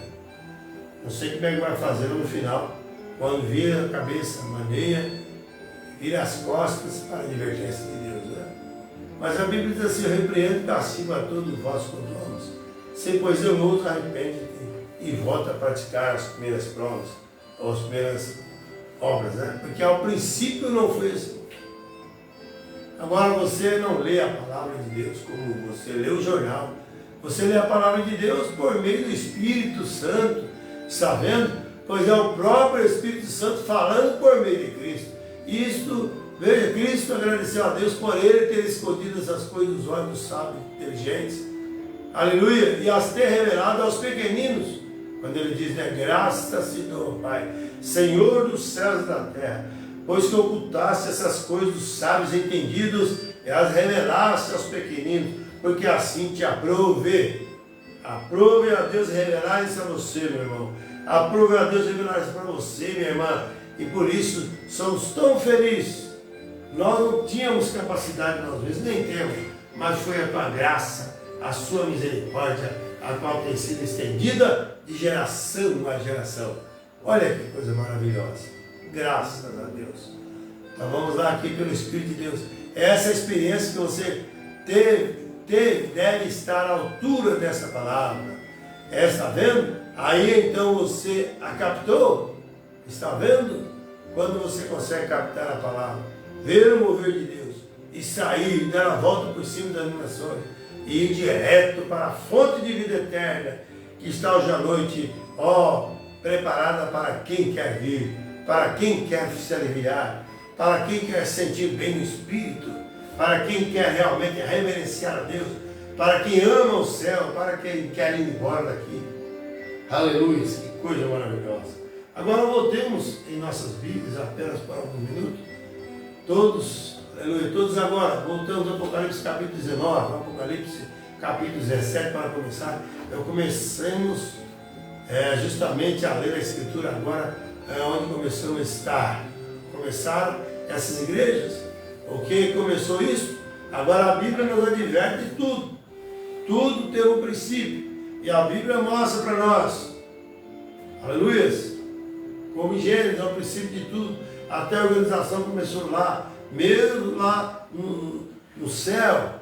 Não sei como é que vai fazer no final, quando vira a cabeça, maneia, vira as costas para a advertência de Deus, né? Mas a Bíblia diz assim, eu repreendo e castigo a todos vós quanto homens. Se pois zeloso, arrepende-te e volta a praticar as primeiras provas, ou as primeiras obras, né? Porque ao princípio não foi assim. Agora você não lê a palavra de Deus como você lê o jornal. Você lê a palavra de Deus por meio do Espírito Santo, está vendo? Pois é o próprio Espírito Santo falando por meio de Cristo. Isto, veja, Cristo agradeceu a Deus por ele ter escondido essas coisas dos olhos dos sábios inteligentes. Aleluia! E as ter revelado aos pequeninos. Quando ele diz, né, graças te dou, Pai, Senhor dos céus e da terra, pois que ocultaste essas coisas dos sábios entendidos e as revelaste aos pequeninos, porque assim te aprove. Aprove a Deus revelar isso a você, meu irmão. Aprove a Deus revelar isso para você, minha irmã. E por isso somos tão felizes. Nós não tínhamos capacidade, nós vezes nem temos, mas foi a tua graça, a sua misericórdia, a qual tem sido estendida de geração a geração. Olha que coisa maravilhosa. Graças a Deus. Então vamos lá aqui pelo Espírito de Deus. Essa experiência que você teve deve estar à altura dessa palavra. Está vendo? Aí então você a captou. Está vendo? Quando você consegue captar a palavra, ver o mover de Deus e sair, dar a volta por cima das nações e ir direto para a fonte de vida eterna que está hoje à noite, preparada para quem quer vir, para quem quer se aliviar, para quem quer sentir bem no Espírito. para quem quer realmente reverenciar a Deus, para quem ama o céu, para quem quer ir embora daqui. Aleluia, que coisa maravilhosa. Agora voltemos em nossas Bíblias apenas por alguns minutos. Todos, aleluia, todos agora, voltamos ao Apocalipse capítulo 19, Apocalipse capítulo 17 para começar. Comecemos justamente a ler a Escritura agora, onde começamos a estar. Começaram essas igrejas. O que começou isso? Agora a Bíblia nos adverte de tudo. Tudo tem um princípio. E a Bíblia mostra para nós, aleluia, como em Gênesis é o princípio de tudo. Até a organização começou lá, mesmo lá no céu,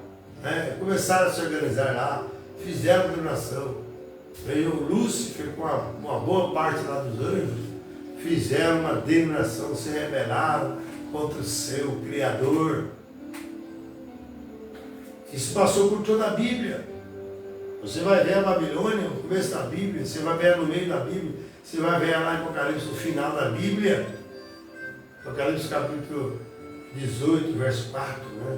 né? Começaram a se organizar lá, fizeram denominação. Veio Lúcifer com uma boa parte lá dos anjos, fizeram uma denominação, se rebelaram contra o seu Criador. Isso passou por toda a Bíblia. Você vai ver a Babilônia, no começo da Bíblia, você vai ver no meio da Bíblia, você vai ver lá em Apocalipse, no final da Bíblia, Apocalipse capítulo 18, verso 4, né?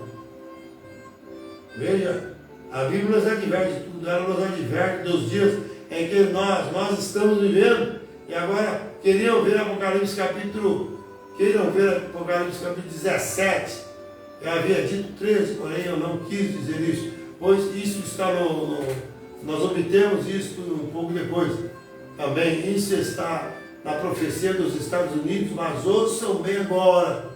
Veja, a Bíblia nos adverte de tudo, ela nos adverte dos dias em que nós estamos vivendo. E agora, queriam ver Apocalipse capítulo 17, eu havia dito 13, porém eu não quis dizer isso, pois isso está nós obtemos isso um pouco depois. Também isso está na profecia dos Estados Unidos, mas ouçam bem agora.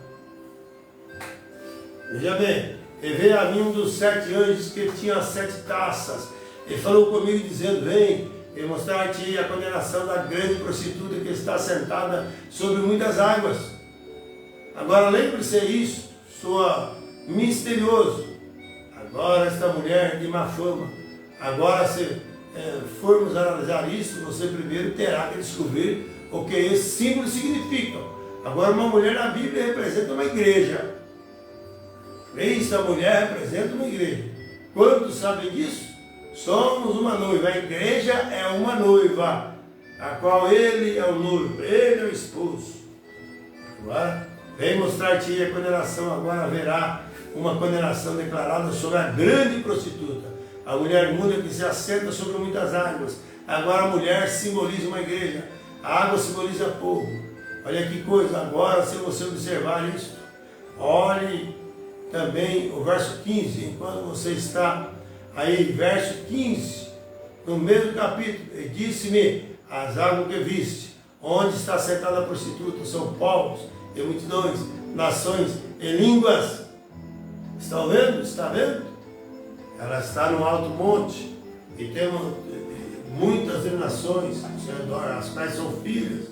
Veja bem, e veio a mim um dos 7 anjos que tinha as 7 taças, e falou comigo dizendo, vem, e mostrar-te a condenação da grande prostituta que está sentada sobre muitas águas. Agora lembre-se isso, soa misterioso. Agora esta mulher de má fama, agora se formos analisar isso, você primeiro terá que descobrir o que esses símbolos significam. Agora uma mulher na Bíblia representa uma igreja. Essa mulher representa uma igreja. Quantos sabem disso? Somos uma noiva, a igreja é uma noiva, a qual ele é o noivo, ele é o esposo. Agora, vem mostrar-te a condenação, agora haverá uma condenação declarada sobre a grande prostituta, a mulher imunda que se assenta sobre muitas águas. Agora a mulher simboliza uma igreja, a água simboliza povo. Olha que coisa, agora se você observar isso, olhe também o verso 15, enquanto você está aí, verso 15, no mesmo capítulo, e disse-me, as águas que viste, onde está sentada a prostituta, são povos e multidões, nações e línguas. Estão vendo? Está vendo? Ela está no alto monte, e temos muitas nações ao seu redor, as quais são filhas.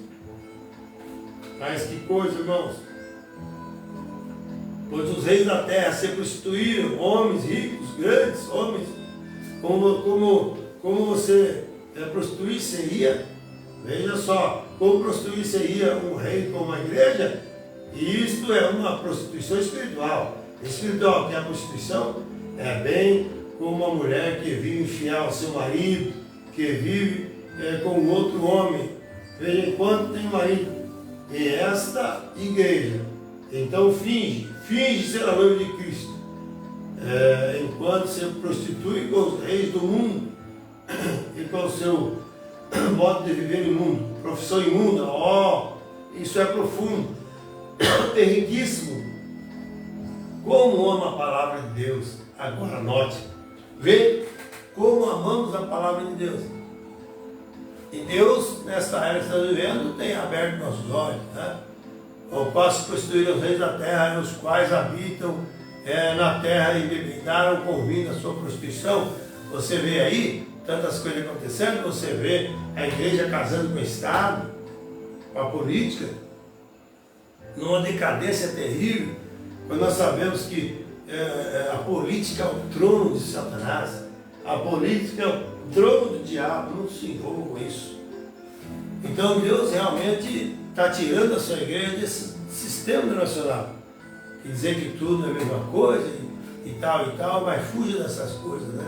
Mas que coisa, irmãos! Pois os reis da terra se prostituíram, homens ricos, grandes homens, como você prostituir-se-ia, veja só, como prostituir-se-ia um rei com uma igreja, e isto é uma prostituição espiritual. Espiritual, que é a prostituição, é bem como uma mulher que vive infiel ao seu marido, que vive com outro homem, veja, enquanto tem marido, e esta igreja, então finge ser a noiva de Cristo, enquanto se prostitui com os reis do mundo e com o seu modo de viver imundo, profissão imunda. Isso é profundo, é riquíssimo. Como ama a palavra de Deus. Agora note, vê como amamos a palavra de Deus. E Deus, nesta era que estamos vivendo, tem aberto nossos olhos, né? Ao passo que prostituíram os reis da terra, os quais habitam na terra e bebedaram com vinho a sua prostituição. Você vê aí tantas coisas acontecendo, você vê a igreja casando com o Estado, com a política, numa decadência terrível, quando nós sabemos que a política é o trono de Satanás, a política é o trono do diabo, não se envolva com isso. Então Deus realmente está tirando a sua igreja desse sistema nacional, e dizer que tudo é a mesma coisa e tal, mas fuja dessas coisas, né?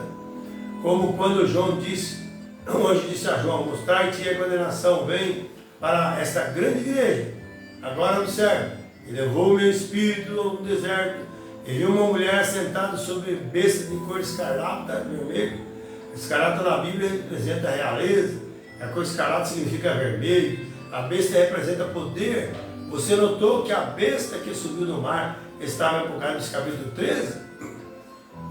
Como quando João disse, o anjo disse a João, mostrar-te a condenação vem para esta grande igreja. Agora observe, ele levou o meu espírito ao deserto, Ele viu uma mulher sentada sobre besta de cor escarlata, vermelho. Escarlata na Bíblia representa a realeza, a cor escarlata significa vermelho, a besta representa poder. Você notou que a besta que subiu do mar estava em Apocalipse capítulo 13?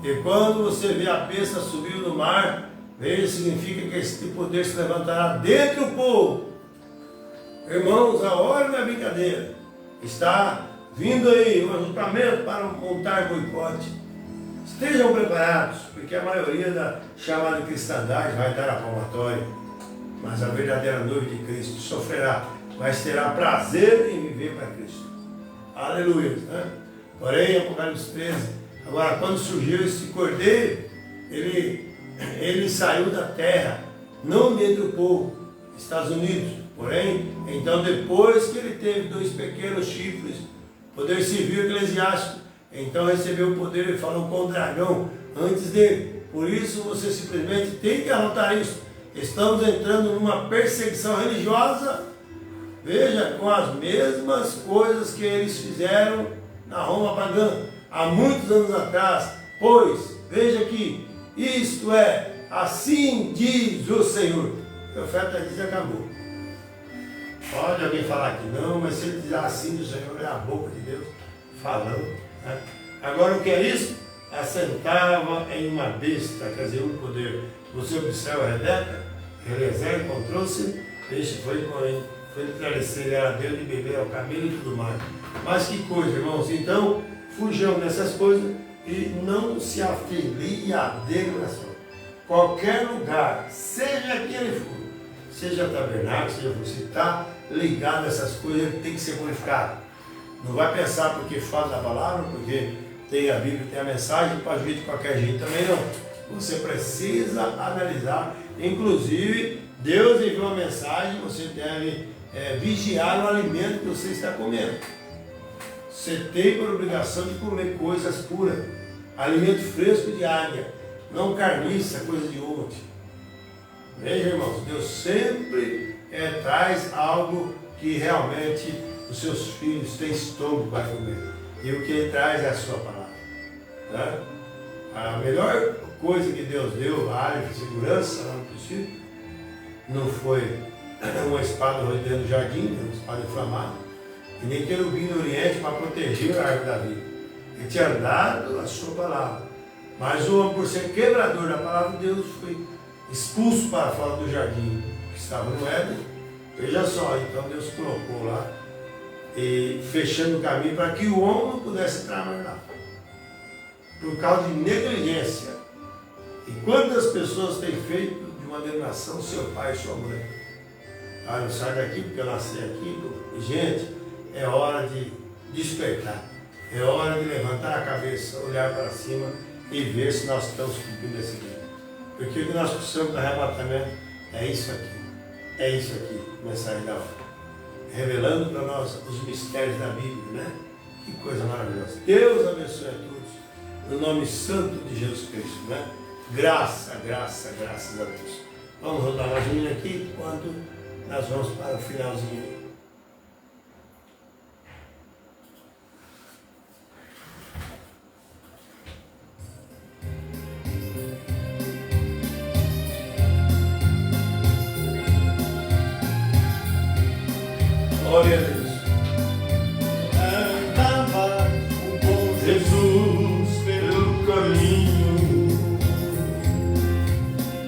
E quando você vê a besta subir do mar, veja, significa que esse poder se levantará dentro do povo. Irmãos, a hora não é brincadeira. Está vindo aí um ajuntamento para montar boicote. Estejam preparados, porque a maioria da chamada cristandade vai dar a palmatória. Mas a verdadeira noiva de Cristo sofrerá, mas terá prazer em viver para Cristo. Aleluia, né? Porém, Apocalipse 13, agora quando surgiu esse cordeiro, ele saiu da terra, não dentro do povo, Estados Unidos. Porém, então depois que ele teve 2 pequenos chifres, poder civil e eclesiástico, então recebeu o poder e falou com o dragão antes dele. Por isso você simplesmente tem que anotar isso. Estamos entrando numa perseguição religiosa, veja, com as mesmas coisas que eles fizeram na Roma pagã, há muitos anos atrás. Pois, veja que isto é, assim diz o Senhor. O profeta diz, acabou. Pode alguém falar que não, mas se ele dizer assim do Senhor, é a boca de Deus falando. Né? Agora o que é isso? Assentava em uma besta, quer dizer, um poder. Você observa a Rebeca, Eliezer encontrou-se, este foi esclarecer a Deus de beber ao camelo e tudo mais. Mas que coisa, irmãos, então fujam dessas coisas e não se afilie à denominação. Qualquer lugar, seja quem ele for, seja tabernáculo, seja você, está ligado a essas coisas, ele tem que ser glorificado. Não vai pensar porque fala da palavra, porque tem a Bíblia, tem a mensagem, pode vir de qualquer jeito também não. Você precisa analisar. Inclusive, Deus enviou uma mensagem, você deve vigiar o alimento que você está comendo. Você tem por obrigação de comer coisas puras, alimento fresco de águia, não carniça, coisa de ontem. Veja, irmãos, Deus sempre traz algo que realmente os seus filhos têm estômago para comer. E o que ele traz é a sua palavra. Né? A melhor coisa que Deus deu, a área de segurança lá no princípio, não foi uma espada rodeando o jardim, uma espada inflamada, e nem querubim no Oriente para proteger a árvore da vida. Ele tinha dado a sua palavra. Mas o homem, por ser quebrador da palavra de Deus, foi expulso para fora do jardim que estava no Éden. Veja só, então Deus colocou lá, e fechando o caminho para que o homem não pudesse entrar mais lá. Por causa de negligência. E quantas pessoas têm feito de uma denominação seu pai e sua mãe? Ah, não sai daqui porque eu nasci aqui. Gente, é hora de despertar. É hora de levantar a cabeça, olhar para cima e ver se nós estamos cumprindo esse dia. Porque o que nós precisamos do arrebatamento é isso aqui. É isso aqui, mensagem da hora. Revelando para nós os mistérios da Bíblia, né? Que coisa maravilhosa. Deus abençoe a todos. No nome santo de Jesus Cristo, né? Graças a Deus. Vamos rodar mais um minuto aqui, enquanto nós vamos para o finalzinho. Glória a Deus. Andava o bom Jesus pelo caminho,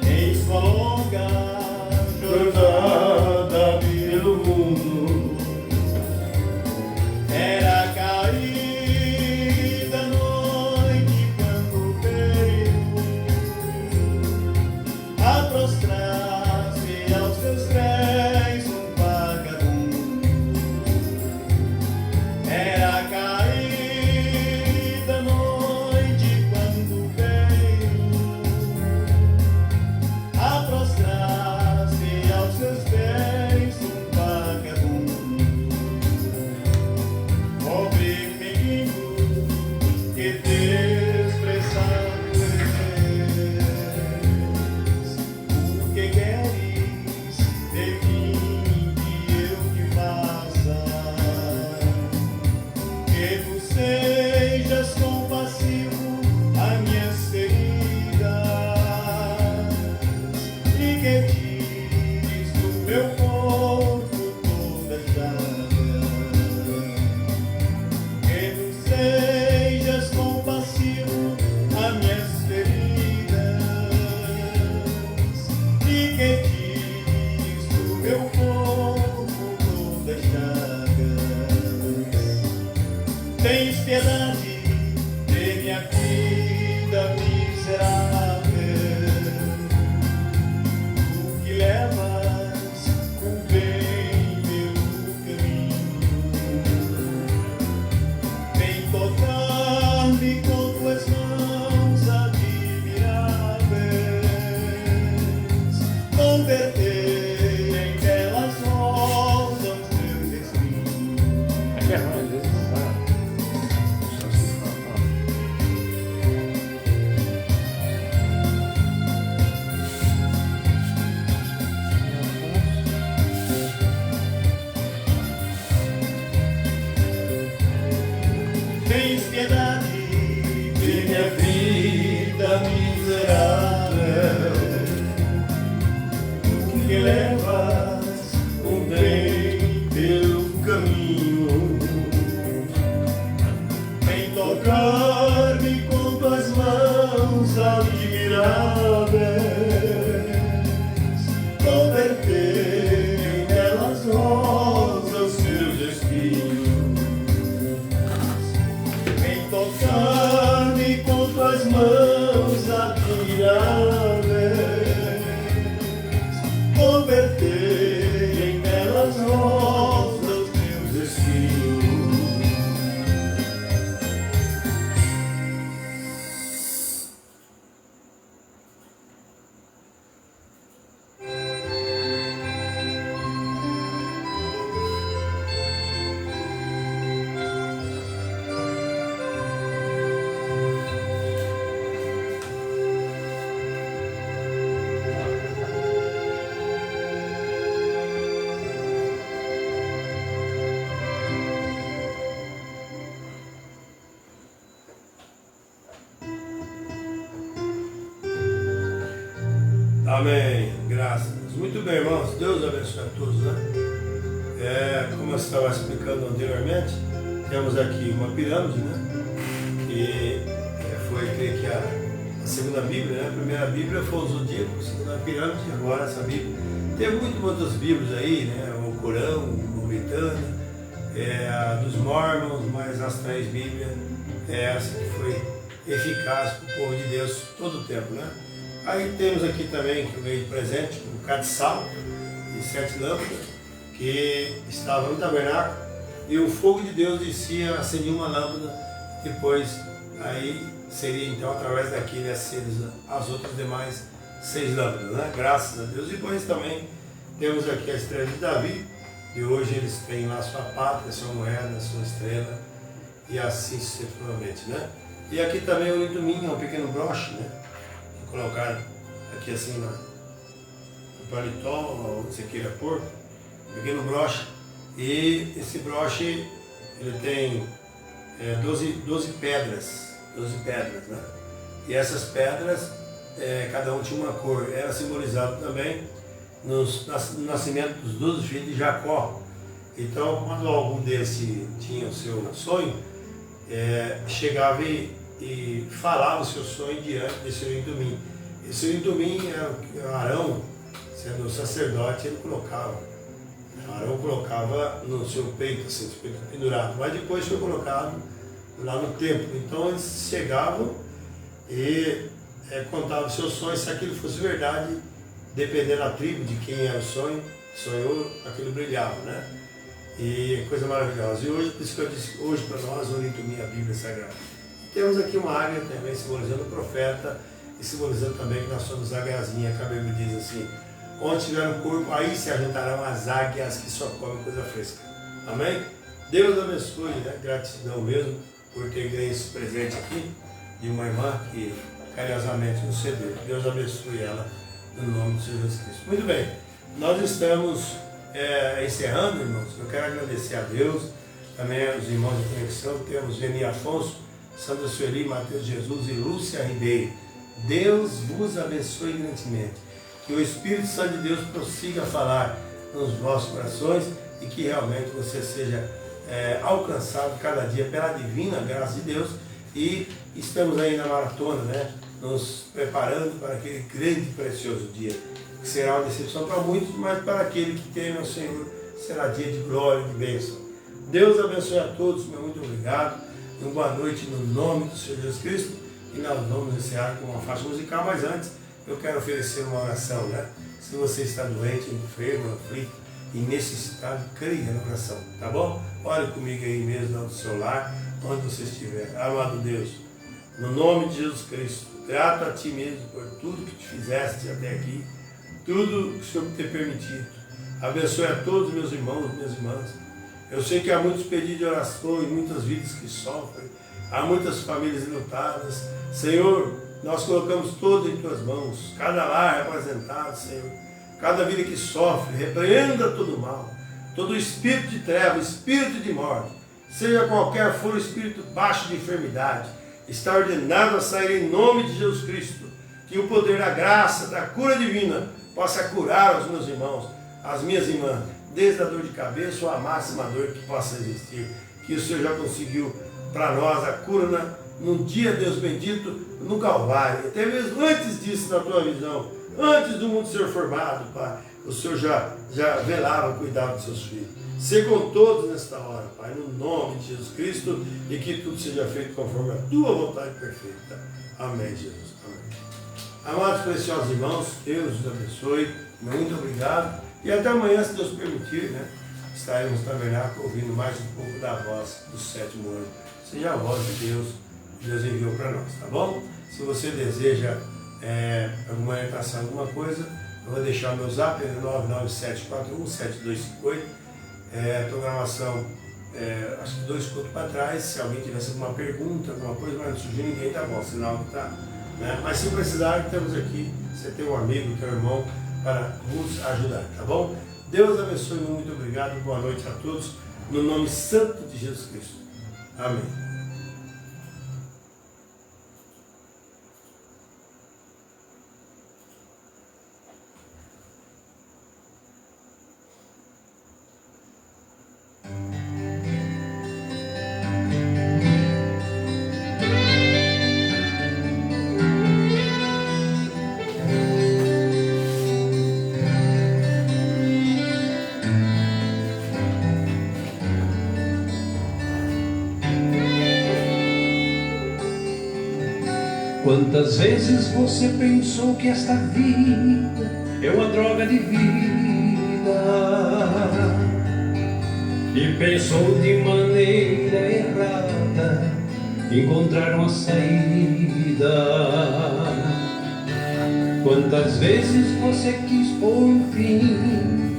em sua longa jornada pelo mundo. Tens piedade de minha vida miserável, tu que levas o bem pelo caminho, vem tocar-me com tuas mãos admiráveis, converter em belas rosas meus espinhos. Tens piedade de minha vida miserável, tu que levas o bem pelo caminho, vem tocar-me com tuas mãos admiráveis, converter em belas rosas seus espinhos. Tocar-me com tuas mãos admiráveis, converter em belas rosas meus espinhos. Amém. Graças a Deus. Muito bem, irmãos. Deus abençoe a todos, né? Como eu estava explicando anteriormente, temos aqui uma pirâmide, né? Que foi, creio que a segunda Bíblia, né? A primeira Bíblia foi o Zodíaco, a segunda pirâmide, agora essa Bíblia. Tem muitas outras Bíblias aí, né? O Corão, o Maometana, a dos Mormons, mas as três Bíblias é essa que foi eficaz para o povo de Deus todo o tempo, né? Aí temos aqui também, que eu ganhei de presente, um castiçal de 7 lâmpadas, que estava no tabernáculo, e o fogo de Deus descia, acendia uma lâmpada, depois aí seria então através daquele aceso as outras demais 6 lâmpadas, né? Graças a Deus. E depois também temos aqui a estrela de Davi, e hoje eles têm lá sua pátria, sua moeda, sua estrela, e assim sucessivamente, né? E aqui também o domingo, um pequeno broche, né? Colocar aqui assim no paletó, onde você queira pôr, um pequeno broche, e esse broche ele tem 12 pedras, né? E essas pedras, cada um tinha uma cor, era simbolizado também no nascimento dos 12 filhos de Jacó. Então, quando algum desses tinha o seu sonho, chegava e falava o seu sonho diante desse Urim-Tumim. Esse Urim-Tumim era Arão, sendo sacerdote, ele colocava. Arão colocava no seu peito, assim, seu peito pendurado, mas depois foi colocado lá no templo. Então eles chegavam e contavam os seus sonhos, se aquilo fosse verdade, dependendo da tribo, de quem era o sonho, sonhou, aquilo brilhava, né? E coisa maravilhosa. E hoje, por isso que eu disse, hoje para nós, o Urim-Tumim, a Bíblia Sagrada. Temos aqui uma águia também simbolizando o profeta e simbolizando também que nós somos águiazinha, que a Bíblia diz assim: onde tiver um corpo, aí se ajuntarão as águias que só comem coisa fresca. Amém? Deus abençoe, né? Gratidão mesmo por ter ganho esse presente aqui de uma irmã que carinhosamente nos cedeu. Deus abençoe ela no nome de Jesus Cristo. Muito bem, nós estamos encerrando, irmãos. Eu quero agradecer a Deus, também aos irmãos de conexão. Temos Geni Afonso, Sandra Sueli, Mateus Jesus e Lúcia Ribeiro. Deus vos abençoe grandemente. Que o Espírito Santo de Deus prossiga a falar nos vossos corações e que realmente você seja alcançado cada dia pela divina graça de Deus. E estamos aí na maratona, né? Nos preparando para aquele grande e precioso dia, que será uma decepção para muitos, mas para aquele que teme ao Senhor será dia de glória e de bênção. Deus abençoe a todos, meu muito obrigado. e uma boa noite no nome do Senhor Jesus Cristo. E nós vamos encerrar com uma faixa musical, mas antes eu quero oferecer uma oração, né? Se você está doente, enfermo, aflito e necessitado, creia na oração, tá bom? Ore comigo aí mesmo, no seu lar, onde você estiver. Amado Deus, no nome de Jesus Cristo, grato a Ti mesmo por tudo que Te fizeste até aqui, tudo que o Senhor te permitido. Abençoe a todos os meus irmãos e minhas irmãs. Eu sei que há muitos pedidos de oração e muitas vidas que sofrem, há muitas famílias enlutadas. Senhor, nós colocamos todos em Tuas mãos, cada lar representado, Senhor, cada vida que sofre, repreenda todo mal, todo espírito de treva, espírito de morte, seja qualquer for o espírito baixo de enfermidade, está ordenado a sair em nome de Jesus Cristo, que o poder da graça, da cura divina, possa curar os meus irmãos, as minhas irmãs, desde a dor de cabeça ou a máxima dor que possa existir, que o Senhor já conseguiu para nós a cura num dia, Deus bendito, no Calvário, até mesmo antes disso, na Tua visão, antes do mundo ser formado, Pai, o Senhor já velava, cuidava dos Seus filhos. Ser com todos nesta hora, Pai, no nome de Jesus Cristo, e que tudo seja feito conforme a Tua vontade perfeita. Amém, Jesus. Amém. Amados preciosos irmãos, Deus os abençoe, muito obrigado, e até amanhã, se Deus permitir, né, estaremos no tabernáculo ouvindo mais um pouco da voz do sétimo anjo. Seja a voz de Deus que Deus enviou para nós, tá bom? Se você deseja alguma orientação, alguma coisa, eu vou deixar o meu zap, 997417258, programação, acho que 2 cultos para trás. Se alguém tivesse alguma pergunta, alguma coisa, mas não surgiu ninguém, tá bom, sinal que tá, né? Mas se precisar, temos aqui, você tem um amigo, tem um irmão, para nos ajudar, tá bom? Deus abençoe, muito obrigado, boa noite a todos, no nome santo de Jesus Cristo. Amém. Quantas vezes você pensou que esta vida é uma droga de vida e pensou de maneira errada encontrar uma saída? Quantas vezes você quis pôr um fim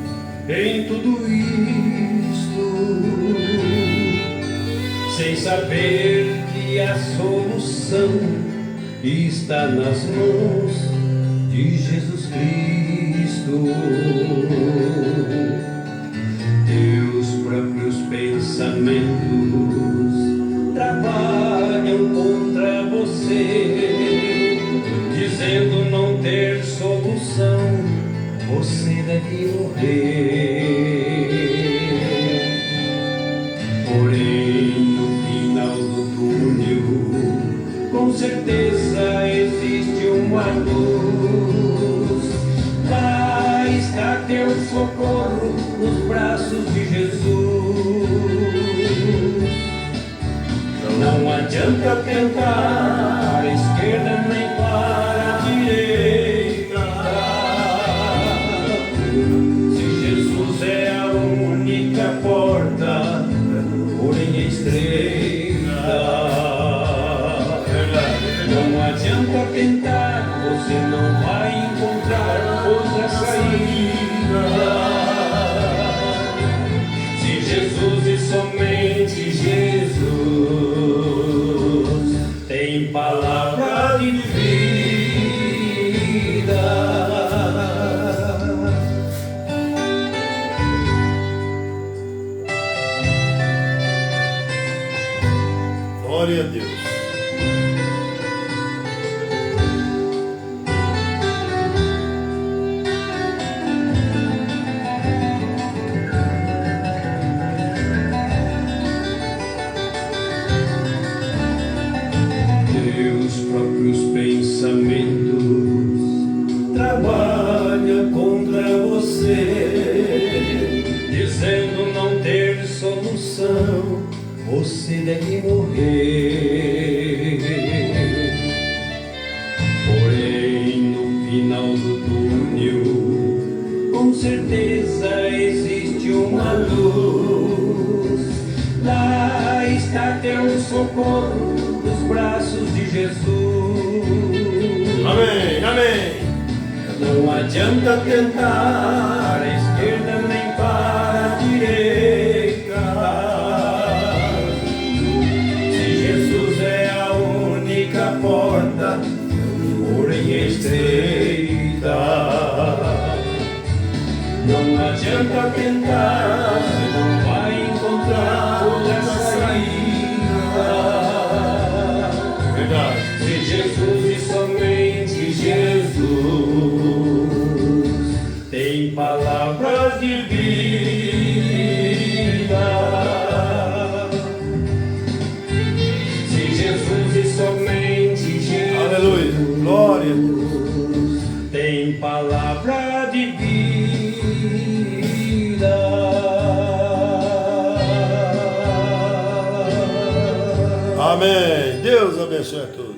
em tudo isto, sem saber que a solução está nas mãos de Jesus Cristo. Teus próprios pensamentos trabalham contra você, dizendo não ter solução, você deve morrer. Porém, no final do túnel, com certeza existe uma luz. Lá está teu socorro nos braços de Jesus. Não adianta tentar à esquerda nem para a direita. Se Jesus é a única porta, porém estreita. Não adianta tentar, você não vai encontrar outra saída. Se Jesus e somente Jesus tem palavra de vida. Glória a Deus. Trabalha contra você, dizendo não ter solução, você você deve morrer. Porém, no final do túnel, com certeza existe uma luz. Lá está teu socorro nos braços de Jesus. Amém, amém. Não adianta tentar a esquerda nem para a direita. Se Jesus é a única porta, porém estreita. Não adianta tentar, você não vai encontrar outra saída. Verdade. Se Jesus e somente Jesus tem palavras de vida. Se Jesus e somente Jesus, Aleluia. Glória a Deus. tem palavra de vida. Amém. Deus abençoe a todos.